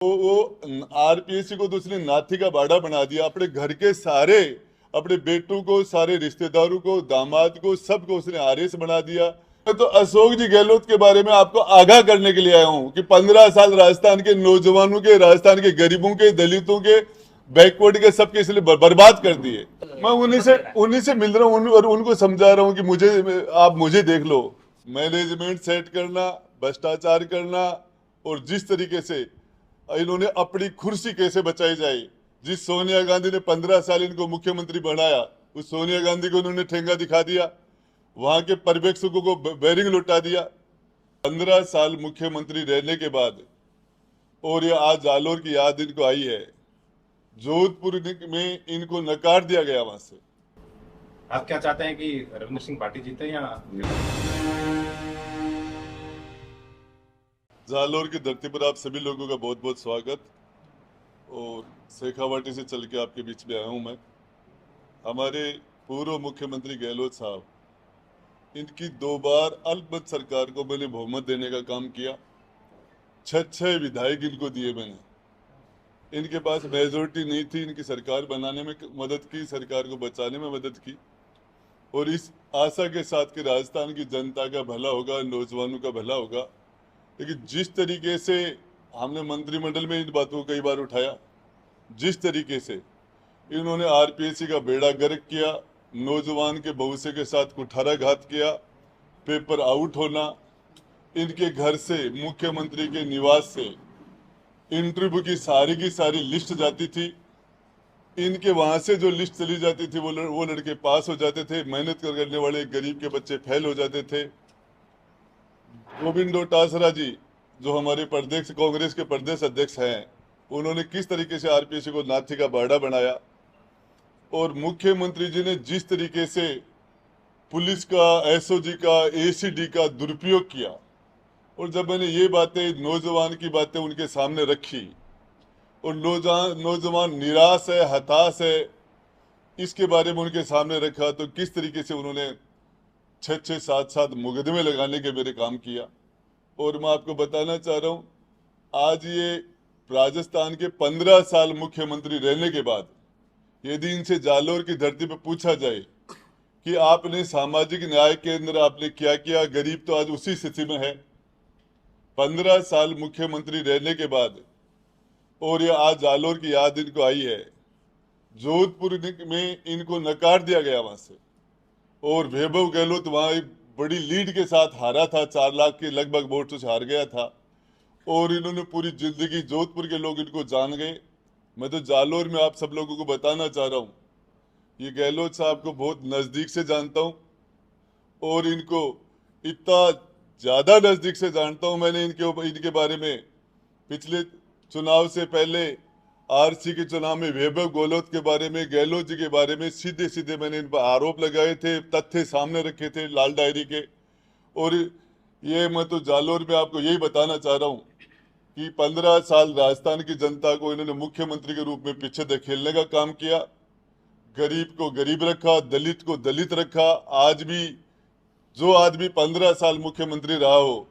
वो आरपीएससी को तो उसने नाथी का बाड़ा बना दिया। अपने घर के सारे, अपने बेटों को, सारे रिश्तेदारों को, दामाद को, सबको उसने आरएस बना दिया। मैं तो अशोक जी गहलोत के बारे में आपको आगाह करने के लिए आया हूं कि 15 साल राजस्थान के नौजवानों के, राजस्थान के गरीबों के, दलितों के, बैकवर्ड के, सबके इसलिए बर्बाद कर दिए। मैं उन्हीं से मिल रहा हूँ और उनको समझा रहा हूँ कि आप मुझे देख लो। मैनेजमेंट सेट करना, भ्रष्टाचार करना, और जिस तरीके से इन्होंने अपनी कुर्सी कैसे बचाई जाए। जिस सोनिया गांधी ने 15 साल इनको मुख्यमंत्री बनाया, उस सोनिया गांधी को उन्होंने ठेंगा दिखा दिया, वहां के पर्यवेक्षकों को बैरिंग लुटा दिया। 15 साल मुख्यमंत्री रहने के बाद, और ये आज जालोर की याद इनको आई है। जोधपुर में इनको नकार दिया गया वहां से। आप क्या चाहते हैं कि रविंद्र सिंह पार्टी जीते या जालोर की धरती पर आप सभी लोगों का बहुत बहुत स्वागत। और शेखावाटी से चल के आपके बीच में आया हूं मैं। हमारे पूर्व मुख्यमंत्री गहलोत साहब, इनकी 2 बार अल्पमत सरकार को मैंने बहुमत देने का काम किया। 6 विधायक इनको दिए मैंने। इनके पास मेजोरिटी नहीं थी, इनकी सरकार बनाने में मदद की, सरकार को बचाने में मदद की, और इस आशा के साथ कि राजस्थान की जनता का भला होगा, नौजवानों का भला होगा। लेकिन जिस तरीके से हमने मंत्रिमंडल में इन बातों को कई बार उठाया, जिस तरीके से इन्होंने आरपीएससी का बेड़ा गर्क किया, नौजवान के भविष्य के साथ कुठाराघात किया, पेपर आउट होना, इनके घर से, मुख्यमंत्री के निवास से इंटरव्यू की सारी लिस्ट जाती थी। इनके वहां से जो लिस्ट चली जाती थी, वो लड़के पास हो जाते थे। मेहनत करने वाले गरीब के बच्चे फेल हो जाते थे। गोविंद डोटासरा जी, जो हमारे प्रदेश कांग्रेस के प्रदेश अध्यक्ष हैं, उन्होंने किस तरीके से आरपीएससी को नाथी का बाड़ा बनाया, और मुख्यमंत्री जी ने जिस तरीके से पुलिस का, एसओजी का, एसीडी का दुरुपयोग किया। और जब मैंने ये बातें, नौजवान की बातें उनके सामने रखी, और नौजवान निराश है, हताश है, इसके बारे में उनके सामने रखा, तो किस तरीके से उन्होंने 6-6, 7-7 मुकदमे लगाने के मेरे काम किया। और मैं आपको बताना चाह रहा हूं, आज ये राजस्थान के 15 साल मुख्यमंत्री रहने के बाद, यदि इनसे जालोर की धरती पर पूछा जाए कि आपने सामाजिक न्याय के अंदर आपने क्या किया, गरीब तो आज उसी स्थिति में है। 15 साल मुख्यमंत्री रहने के बाद, और ये आज जालोर की याद इनको आई है। जोधपुर में इनको नकार दिया गया वहां से, और वैभव गहलोत वहां एक बड़ी लीड के साथ हारा था, 4 लाख के लगभग वोट से हार गया था। और इन्होंने पूरी जिंदगी, जोधपुर के लोग इनको जान गए। मैं तो जालोर में आप सब लोगों को बताना चाह रहा हूँ, ये गहलोत साहब को बहुत नजदीक से जानता हूँ, और इनको इतना ज्यादा नजदीक से जानता हूँ मैंने इनके बारे में। पिछले चुनाव से पहले आरसी के चुनाव में वैभव गहलोत के बारे में, गहलोत जी के बारे में सीधे सीधे मैंने इन पर आरोप लगाए थे, तथ्य सामने रखे थे लाल डायरी के। और ये मैं तो जालोर में आपको यही बताना चाह रहा हूँ कि 15 साल राजस्थान की जनता को इन्होंने मुख्यमंत्री के रूप में पीछे धकेलने का काम किया। गरीब को गरीब रखा, दलित को दलित रखा। आज भी जो आदमी 15 साल मुख्यमंत्री रहा हो,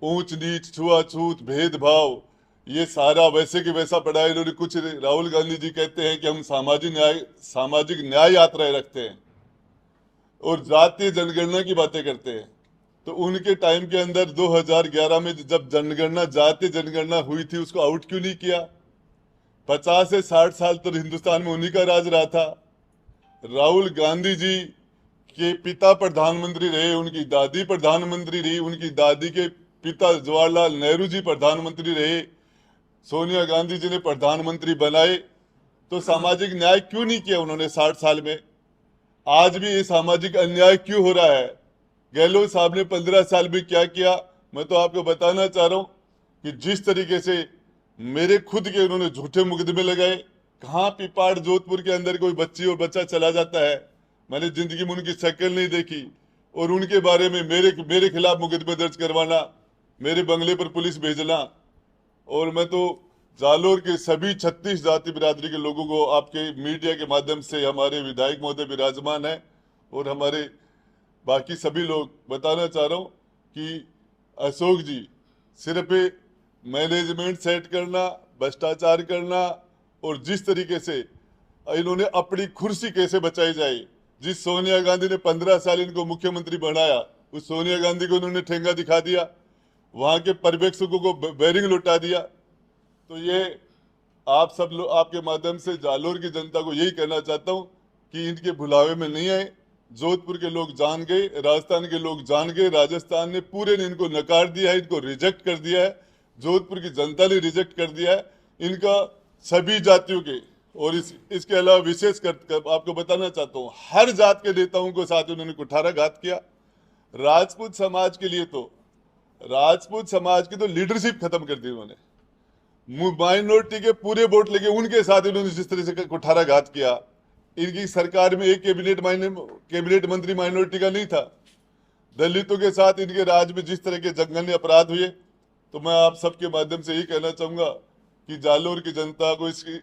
ऊंच नीच, छुआछूत, भेदभाव, ये सारा वैसे की वैसा पड़ा है। इन्होंने कुछ, राहुल गांधी जी कहते हैं कि हम सामाजिक न्याय यात्राएं रखते हैं, और जातीय जनगणना की बातें करते हैं। तो उनके टाइम के अंदर 2011 में जब जनगणना, जातीय जनगणना हुई थी, उसको आउट क्यों नहीं किया? 50 से 60 साल तो हिंदुस्तान में उन्हीं का राज रहा था। राहुल गांधी जी के पिता प्रधानमंत्री रहे, उनकी दादी प्रधानमंत्री रही, उनकी दादी के पिता जवाहरलाल नेहरू जी प्रधानमंत्री रहे, सोनिया गांधी जी ने प्रधानमंत्री बनाए। तो सामाजिक न्याय क्यों नहीं किया उन्होंने 60 साल में? आज भी ये सामाजिक अन्याय क्यों हो रहा है? गहलोत साहब ने 15 साल में क्या किया? मैं तो आपको बताना चाह रहा हूं कि जिस तरीके से मेरे खुद के उन्होंने झूठे मुकदमे लगाए। कहाँ पिपाड़ जोधपुर के अंदर कोई बच्ची और बच्चा चला जाता है, मैंने जिंदगी में उनकी शक्ल नहीं देखी, और उनके बारे में मेरे खिलाफ मुकदमे दर्ज करवाना, मेरे बंगले पर पुलिस भेजना। और मैं तो जालोर के सभी 36 जाति बिरादरी के लोगों को आपके मीडिया के माध्यम से, हमारे विधायक महोदय विराजमान है और हमारे बाकी सभी लोग, बताना चाह रहा हूं कि अशोक जी, सिर्फ मैनेजमेंट सेट करना, भ्रष्टाचार करना और जिस तरीके से इन्होंने अपनी कुर्सी कैसे बचाई जाए, जिस सोनिया गांधी ने 15 साल इनको मुख्यमंत्री बनाया, उस सोनिया गांधी को उन्होंने ठेंगा दिखा दिया, वहां के पर्यवेक्षकों को बेरिंग लौटा दिया। तो ये आप सब लोग, आपके माध्यम से जालोर की जनता को यही कहना चाहता हूं कि इनके भुलावे में नहीं आए। जोधपुर के लोग जान गए, राजस्थान के लोग जान गए, राजस्थान ने पूरे ने इनको नकार दिया है, इनको रिजेक्ट कर दिया है, जोधपुर की जनता ने रिजेक्ट कर दिया है इनका सभी जातियों के। और इसके अलावा विशेष कर आपको बताना चाहता हूँ, हर जात के नेताओं को साथ उन्होंने कुठाराघात किया। राजपूत समाज के लिए तो, राजपूत समाज की तो लीडरशिप खत्म कर दी उन्होंने। माइनॉरिटी के पूरे वोट लेके उनके साथ इन्होंने जिस तरह से कुठाराघात किया, इनकी सरकार में एक कैबिनेट मंत्री माइनॉरिटी का नहीं था। दलितों के साथ इनके राज में जिस तरह के जघन्य अपराध हुए, तो मैं आप सबके माध्यम से यही कहना चाहूंगा कि जालोर की जनता को इसकी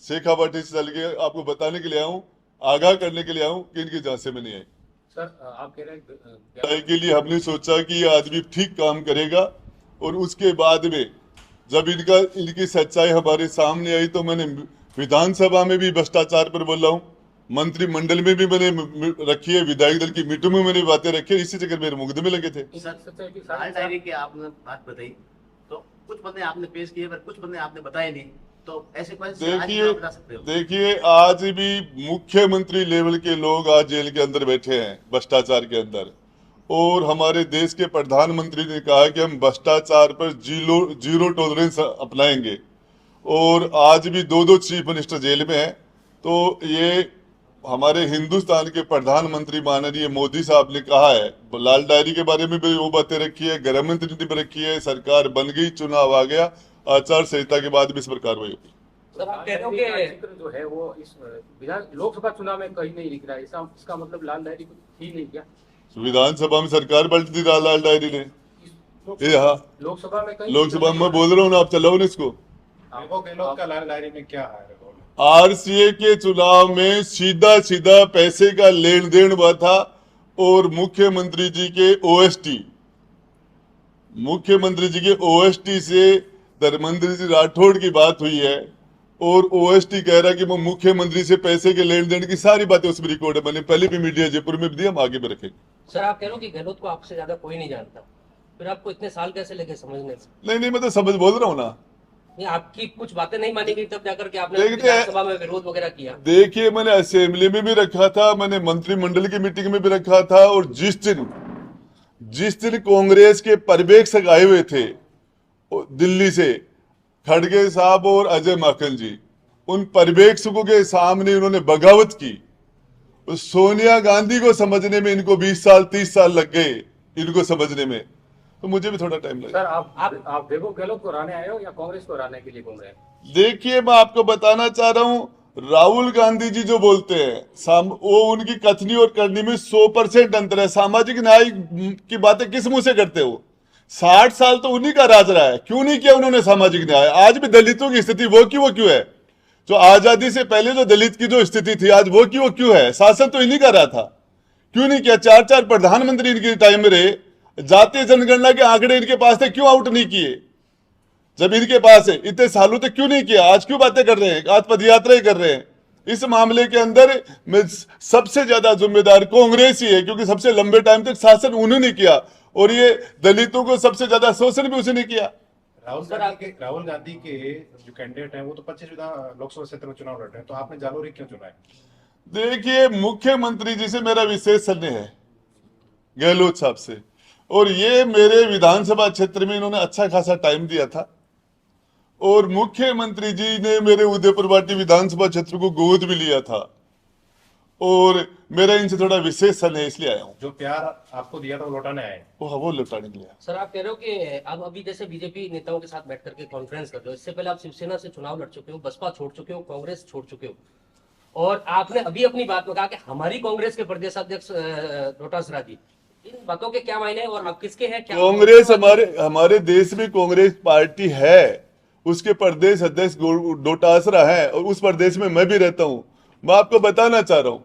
शेखावाटी से चल के आपको बताने के लिए आऊं, आगाह करने के लिए आऊं कि इनकी झांसे में नहीं आई। सर आप कह रहे हैं के लिए हमने सोचा कि ये आदमी ठीक काम करेगा, और उसके बाद में जब इनकी सच्चाई हमारे सामने आई तो मैंने विधानसभा में भी भ्रष्टाचार पर बोला हूँ, मंत्रिमंडल में भी मैंने रखी है, विधायक दल की मीटिंग में मैंने बातें रखी है, इसी चक्कर मेरे मुकदमे लगे थे। डायरी की आपने बात बताई, तो कुछ बंदे आपने पेश किए पर कुछ बंदे आपने बताए नहीं, तो ऐसे देखिए आज भी मुख्यमंत्री लेवल के लोग आज जेल के अंदर बैठे हैं भ्रष्टाचार के अंदर, और हमारे देश के प्रधानमंत्री ने कहा कि हम भ्रष्टाचार पर जीरो टॉलरेंस अपनाएंगे, और आज भी दो चीफ मिनिस्टर जेल में हैं। तो ये हमारे हिंदुस्तान के प्रधानमंत्री माननीय मोदी साहब ने कहा है, लाल डायरी के बारे में भी वो बातें रखी है, गृह मंत्री ने भी रखी है, सरकार बन गई, चुनाव आ गया, आचार संहिता के बाद भी इस पर कार्रवाई होगी। सर आप कह रहे हो कि जो है वो इस लोकसभा चुनाव में कहीं नहीं लिख रहा है, इसका मतलब लाल डायरी कुछ ही नहीं क्या? विधानसभा में सरकार पलट दी लाल डायरी ने। हाँ, लोकसभा में कहीं, लोकसभा में बोल रहा हूँ ना, आप चलाओ ना इसको। गहलोत का लाल डायरी में क्या है? आरसीए के चुनाव में सीधा पैसे का लेन देन हुआ था, और मुख्यमंत्री जी के ओएसटी से धर्मेंद्र जी राठौड़ की बात हुई है, और ओएसटी कह रहा है कि वो मुख्यमंत्री से पैसे के लेन देन की सारी बातें उसमें रिकॉर्ड है। मैंने पहले भी मीडिया जयपुर में भी दिया, हम आगे भी रखेंगे। सर आप कह रहे हो कि गहलोत को आपसे ज्यादा कोई नहीं जानता, फिर आपको इतने साल कैसे लगे समझने में? नहीं, मैं तो समझ बोल रहा हूँ ना। आपकी कुछ बातें नहीं मानी गई तब जाकर के आपने विधानसभा में विरोध वगैरह किया? देखिए, मैंने असेंबली में भी रखा था, मैंने मंत्रिमंडल की मीटिंग में भी रखा था, और जिस दिन कांग्रेस के पर्यवेक्षक आए हुए थे दिल्ली से, खड़गे साहब और अजय माकन जी, उन पर्यवेक्षकों के सामने इन्होंने बगावत की। सोनिया गांधी को समझने में इनको 20 साल 30 साल लग गए, इनको समझने में, तो मुझे भी थोड़ा टाइम लगा। सर आप देखो गहलोत को हराने आए हो या कांग्रेस को हराने के लिए बोल रहे हैं? देखिए, मैं आपको बताना चाह रहा हूँ, राहुल गांधी जी जो बोलते हैं वो उनकी कथनी और करनी में 100% अंतर है। सामाजिक न्याय की बातें किस मुंह से करते हो? 60 साल तो उन्हीं का राज रहा है, क्यों नहीं किया उन्होंने सामाजिक न्याय? आज भी दलितों की स्थिति वो क्यों है? जो आजादी से पहले जो दलित की जो स्थिति थी, आज वो क्यों है? शासन तो इन्हीं का रहा था, क्यों नहीं किया? 4 प्रधानमंत्री इनके टाइम में रहे, जातीय जनगणना के आंकड़े इनके पास थे, क्यों आउट नहीं किए? जब इनके पास है इतने सालों तक क्यों नहीं किया? आज क्यों बातें कर रहे हैं? आज पदयात्रा ही कर रहे हैं। इस मामले के अंदर में सबसे ज्यादा जिम्मेदार कांग्रेस ही है, क्योंकि सबसे लंबे टाइम तक शासन उन्होंने किया, और ये दलितों को सबसे ज्यादा शोषण भी उसने किया। राहुल गांधी के जो कैंडिडेट हैं वो तो 25 लोकसभा क्षेत्र में चुनाव लड़ रहे हैं, तो आपने जालोरी क्यों चुना है? देखिए, मुख्यमंत्री जी से मेरा विशेष स्नेह है, गहलोत साहब से, और ये मेरे विधानसभा क्षेत्र में इन्होंने अच्छा खासा टाइम दिया था, और मुख्यमंत्री जी ने मेरे उदयपुर वाटी विधानसभा क्षेत्र को गोद भी लिया था, और मेरा इनसे थोड़ा विशेष स्नेह, इसलिए आया हूँ। जो प्यार आपको दिया था वो लौटाने आए? वो लौटाने के लिए। सर आप कह रहे हो कि अब अभी जैसे बीजेपी नेताओं के साथ बैठ करके कॉन्फ्रेंस कर रहे हो, इससे पहले आप शिवसेना से चुनाव लड़ चुके हो, बसपा छोड़ चुके हो, कांग्रेस छोड़ चुके हो, और आपने अभी अपनी बात में कहा कि हमारी कांग्रेस के प्रदेश अध्यक्ष डोटासरा जी, इन बातों के क्या मायने और आप किसके हैं? कांग्रेस हमारे देश में कांग्रेस पार्टी है, उसके प्रदेश अध्यक्ष डोटासरा है, और उस प्रदेश में मैं भी रहता हूं। मैं आपको बताना चाह रहा हूं,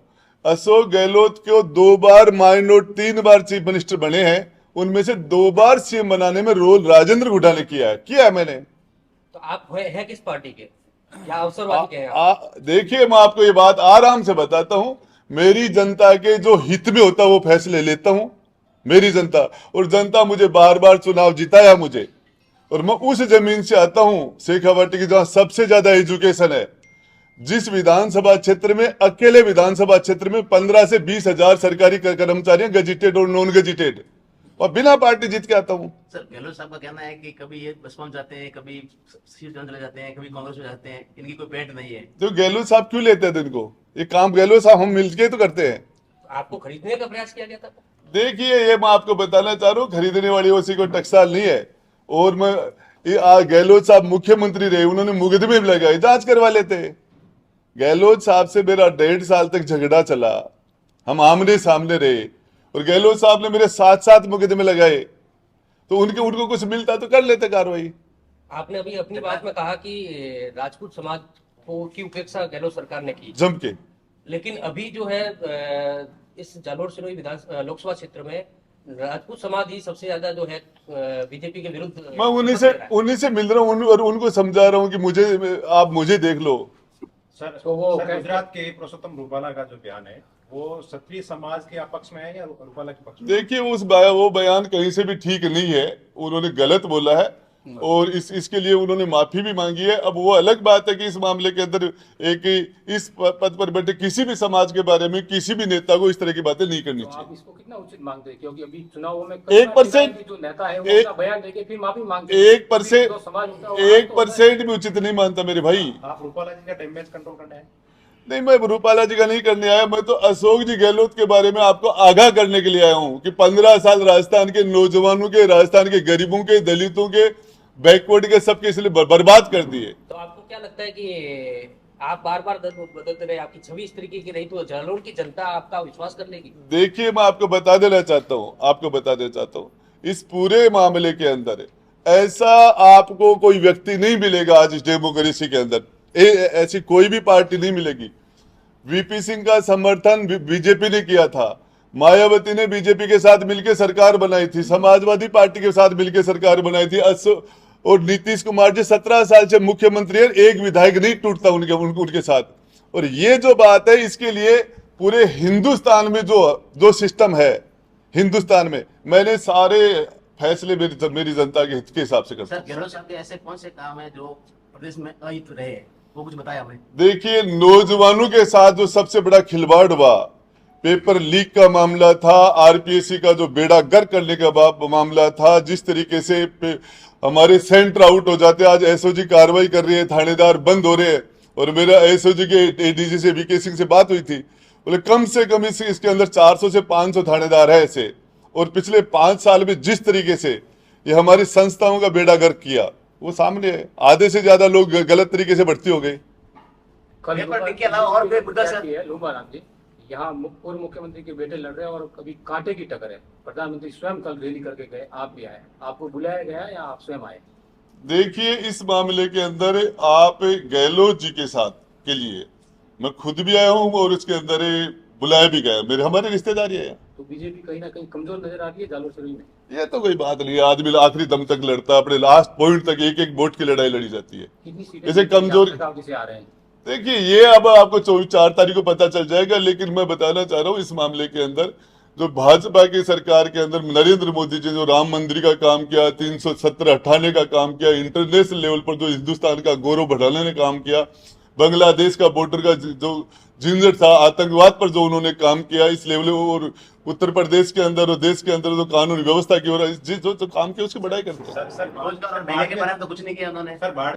अशोक गहलोत को 2 बार माइनॉरिटी 3 बार चीफ मिनिस्टर बने हैं, उनमें से 2 बार सीएम बनाने में रोल राजेंद्र हुड्डा ने किया है मैंने। तो आप है किस पार्टी के या अवसरवादी के हैं आप? देखिए, मैं आपको ये बात आराम से बताता हूं। मेरी जनता के जो हित में होता है वो फैसले लेता हूं, मेरी जनता। और जनता मुझे बार बार चुनाव जिताया मुझे, और मैं उस जमीन से आता हूं शेखावाटी की, जहां सबसे ज्यादा एजुकेशन है। जिस विधानसभा क्षेत्र में, अकेले विधानसभा क्षेत्र में 15 से 20 हजार सरकारी कर्मचारी हैं, गजिटेड और नॉन गजिटेड, और बिना पार्टी जीत के आता हूं। सर, गहलोत साहब का कहना है कि कभी ये बसपा में जाते हैं, कभी सीट चले जाते हैं, कभी कांग्रेस में जाते हैं, इनकी कोई पेट नहीं है। तो गहलोत साहब क्यों लेते हैं दिन को? ये काम गहलोत साहब हम मिलके तो करते हैं। आपको खरीदने का प्रयास किया गया था? देखिए, ये मैं आपको बताना चाह रहा हूँ, खरीदने वाली उसी को टकसाल नहीं है। और मैं गहलोत साहब मुख्यमंत्री रहे, उन्होंने मुकदमे भी लगाए, जांच करवा लेते। गहलोत साहब से मेरा 1.5 साल तक झगड़ा चला, हम आमने सामने रहे, और गहलोत साहब ने मेरे साथ मुकदमे लगाए। तो उनको कुछ मिलता तो कर लेते कार्रवाई। आपने अभी अपनी बात में कहा कि राजपूत समाज को की उपेक्षा गहलोत सरकार ने की, जम के। लेकिन अभी जो है इस जालोर सिरोही विधान लोकसभा क्षेत्र में राजपूत समाज ही सबसे ज्यादा जो है बीजेपी के विरुद्ध। मैं उन्हीं से मिल रहा हूँ और उनको समझा रहा हूँ कि आप मुझे देख लो। सर, तो वो सर गुजरात के पुरुषोत्तम रूपाला का जो बयान है वो क्षत्रिय समाज के पक्ष में है या रूपाला के पक्ष में? देखिए, वो बयान कहीं से भी ठीक नहीं है, उन्होंने गलत बोला है, और इसके लिए उन्होंने माफी भी मांगी है। अब वो अलग बात है कि इस मामले के अंदर इस पद पर बैठे किसी भी समाज के बारे में किसी भी नेता को इस तरह की बातें नहीं करनी तो आप चाहिए। इसको कितना उचित मानते हैं? क्योंकि अभी चुनावों में 1% जो नेता है वो अपना बयान देके फिर माफी मांगते हैं। 1% जो समाज होता है वो 1% भी उचित नहीं मानता मेरे भाई। आप रूपाला जी का डैमेज कंट्रोल करना है? नहीं, मैं रूपाला जी का नहीं करने आया, मैं तो अशोक जी गहलोत के बारे में आपको आगाह करने के लिए आया हूं कि 15 साल राजस्थान के नौजवानों के, राजस्थान के गरीबों के, दलितों के, बैकवर्ड के, सबके इसलिए बर्बाद कर दिए। तो आपको क्या लगता है कि आप बार बार बदलते रहे, आपकी छवि इस तरीके की रही तो जालोर की जनता आपका विश्वास कर लेगी? देखिए, मैं आपको बता देना चाहता हूं, इस पूरे मामले के अंदर ऐसा आपको कोई व्यक्ति नहीं मिलेगा आज इस डेमोक्रेसी के अंदर, ऐसी कोई भी पार्टी नहीं मिलेगी। वीपी सिंह का समर्थन बीजेपी ने किया था, मायावती ने बीजेपी के साथ मिलकर सरकार बनाई थी, समाजवादी पार्टी के साथ मिलकर सरकार बनाई थी, और नीतीश कुमार जी 17 साल से मुख्यमंत्री है, एक विधायक नहीं टूटता उनके साथ। और ये जो बात है, इसके लिए पूरे हिंदुस्तान में जो सिस्टम है, हिंदुस्तान में मैंने सारे फैसले मेरी जनता के हित के हिसाब से करता सर, हूं। गहलोत साहब के ऐसे कौन से काम है जो प्रदेश में अहित रहे, वो कुछ बताया हमें? देखिए, नौजवानों के साथ जो सबसे बड़ा खिलवाड़ हुआ, पेपर लीक का मामला था, आरपीएससी का जो बेड़ा गर्क करने का मामला था, जिस तरीके से हमारे सेंटर आउट हो जाते, आज एसओजी कार्रवाई कर रही है, थानेदार बंद हो रहे हैं। और मेरा एसओजी के एडीजी से वीके सिंह से बात हुई थी, बोले कम से कम इसके अंदर 400 से 500 थानेदार है ऐसे। और पिछले 5 साल में जिस तरीके से ये हमारी संस्थाओं का बेड़ा गर्क किया, वो सामने है। आधे से ज्यादा लोग गलत तरीके से भर्ती हो गए। पेपर लीक के अलावा और कोई मुद्दा सर? लूबाराम जी, यहाँ पूर्व मुख्यमंत्री के बेटे लड़ रहे हैं और कभी कांटे की टक्कर है। प्रधानमंत्री स्वयं कल रैली करके गए, आप भी आए, आपको बुलाया गया या आप स्वयं आए? देखिए, इस मामले के अंदर आप गहलोत जी के साथ के लिए मैं खुद भी आया हूँ, और उसके अंदर बुलाया भी गया, हमारे रिश्तेदारी है। तो बीजेपी कहीं ना कहीं कमजोर नजर आ रही है जालोर सिरोही में? ये तो कोई बात नहीं है, आदमी आखिरी दम तक लड़ता है, अपने लास्ट पॉइंट तक एक एक वोट की लड़ाई लड़ी जाती है। कितनी सीटें जैसे कमजोर जिसे आ रहे हैं? देखिए, ये अब आपको 4 तारीख को पता चल जाएगा, लेकिन मैं बताना चाह रहा हूँ, इस मामले के अंदर जो भाजपा की सरकार के अंदर नरेंद्र मोदी जी जो राम मंदिर का काम किया, 370 हटाने का काम किया, इंटरनेशनल लेवल पर जो हिंदुस्तान का गौरव बढ़ाने ने काम किया, बांग्लादेश का बॉर्डर का जो झंझट था, आतंकवाद पर जो उन्होंने काम किया इस लेवल, और उत्तर प्रदेश के अंदर और देश के अंदर जो कानून व्यवस्था की और जो काम किया उसकी बढ़ाई करते हैं। सर रोजगार और मेले के बारे में तो कुछ नहीं किया उन्होंने। सर बाढ़,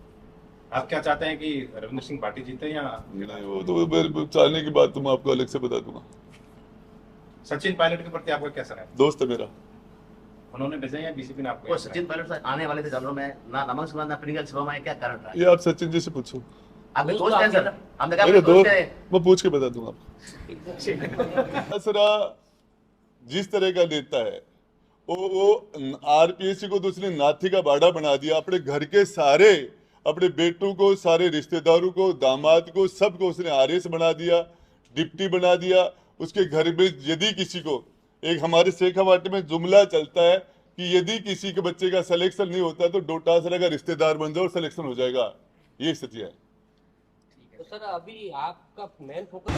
आप क्या चाहते हैं कि रविंद्र सिंह पार्टी जीते या? नहीं, वो तो चाहने की बात तो मैं आपको अलग से बता दूंगा। सचिन पायलट के प्रति आपका कैसा है? दोस्त है मेरा। उन्होंने भेजा या बीसीपी ने आपको? वो सचिन पायलट सर आने वाले थे जालोर में, ना नमक सभा ना प्रिंगल सभा में, क्या कारण रहा? ये आप सचिन जी से पूछो, आपके दोस्त हैं सर, हमने कहा मेरे आपके दोस्त हैं। मैं पूछ के बता दूंगा आपको। असरा जिस तरह का नेता है, वो आरपीएससी को तो उसने नाथी का बाड़ा बना दिया। अपने घर के सारे, अपने बेटों को, सारे रिश्तेदारों को, दामाद को, सबको उसने आरएस बना दिया, डिप्टी बना दिया। उसके घर में यदि किसी को, एक हमारे शेखावाटी में जुमला चलता है कि यदि किसी के बच्चे का सिलेक्शन नहीं होता तो डोटासरा का रिश्तेदार बन जाओ और सिलेक्शन हो जाएगा, ये स्थिति है। तो सर अभी आपका मेन फोकस